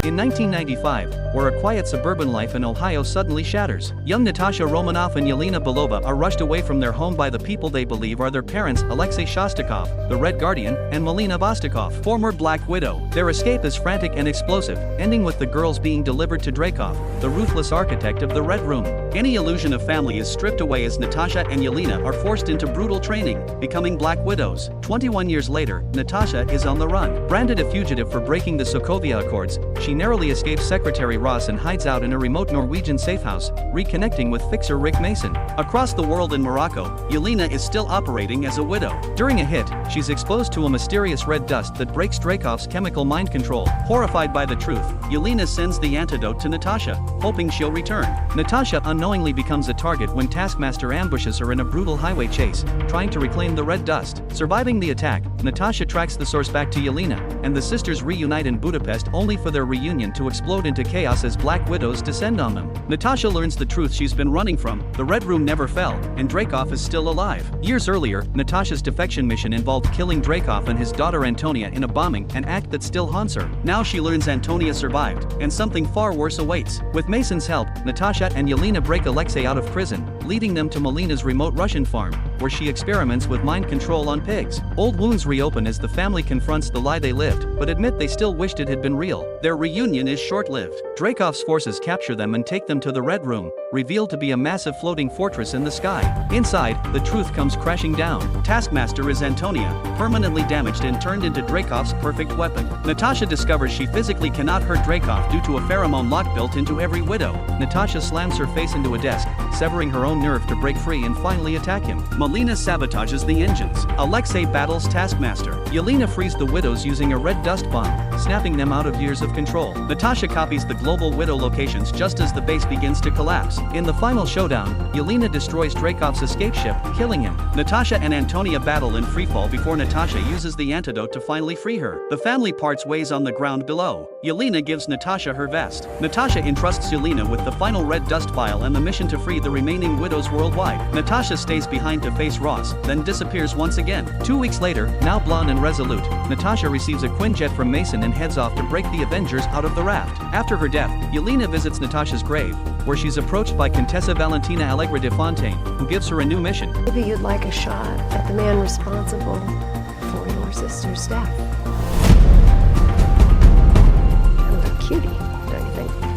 In 1995, where a quiet suburban life in Ohio suddenly shatters, young Natasha Romanoff and Yelena Belova are rushed away from their home by the people they believe are their parents, Alexei Shostakov, the Red Guardian, and Melina Vostokov, former Black Widow. Their escape is frantic and explosive, ending with the girls being delivered to Dreykov, the ruthless architect of the Red Room. Any illusion of family is stripped away as Natasha and Yelena are forced into brutal training, becoming Black Widows. 21 years later, Natasha is on the run. Branded a fugitive for breaking the Sokovia Accords, she narrowly escapes Secretary Ross and hides out in a remote Norwegian safehouse, reconnecting with fixer Rick Mason. Across the world in Morocco, Yelena is still operating as a widow. During a hit, she's exposed to a mysterious red dust that breaks Dreykov's chemical mind control. Horrified by the truth, Yelena sends the antidote to Natasha, hoping she'll return. Natasha unknowingly becomes a target when Taskmaster ambushes her in a brutal highway chase, trying to reclaim the red dust. Surviving the attack, Natasha tracks the source back to Yelena, and the sisters reunite in Budapest only for their reunion to explode into chaos as Black Widows descend on them. Natasha learns the truth she's been running from: the Red Room never fell, and Dreykov is still alive. Years earlier, Natasha's defection mission involved killing Dreykov and his daughter Antonia in a bombing, an act that still haunts her. Now she learns Antonia survived, and something far worse awaits. With Mason's help, Natasha and Yelena break Alexei out of prison, leading them to Melina's remote Russian farm, where she experiments with mind control on pigs. Old wounds reopen as the family confronts the lie they lived, but admit they still wished it had been real. Their reunion is short-lived. Dreykov's forces capture them and take them to the Red Room, revealed to be a massive floating fortress in the sky. Inside, the truth comes crashing down. Taskmaster is Antonia, permanently damaged and turned into Dreykov's perfect weapon. Natasha discovers she physically cannot hurt Dreykov due to a pheromone lock built into every widow. Natasha slams her face into a desk, severing her own nerve to break free and finally attack him. Melina sabotages the engines. Alexei battles Taskmaster. Yelena frees the widows using a red dust bomb, snapping them out of years of control. Natasha copies the global widow locations just as the base begins to collapse. In the final showdown, Yelena destroys Dreykov's escape ship, killing him. Natasha and Antonia battle in freefall before Natasha uses the antidote to finally free her. The family parts ways on the ground below. Yelena gives Natasha her vest. Natasha entrusts Yelena with the final red dust vial and the mission to free the remaining widows worldwide. Natasha stays behind to face Ross, then disappears once again. 2 weeks later, now blonde and resolute, Natasha receives a Quinjet from Mason and heads off to break the Avengers out of the raft. After her death, Yelena visits Natasha's grave, where she's approached by Contessa Valentina Allegra de Fontaine, who gives her a new mission. Maybe you'd like a shot at the man responsible for your sister's death. Kind of a cutie, don't you think?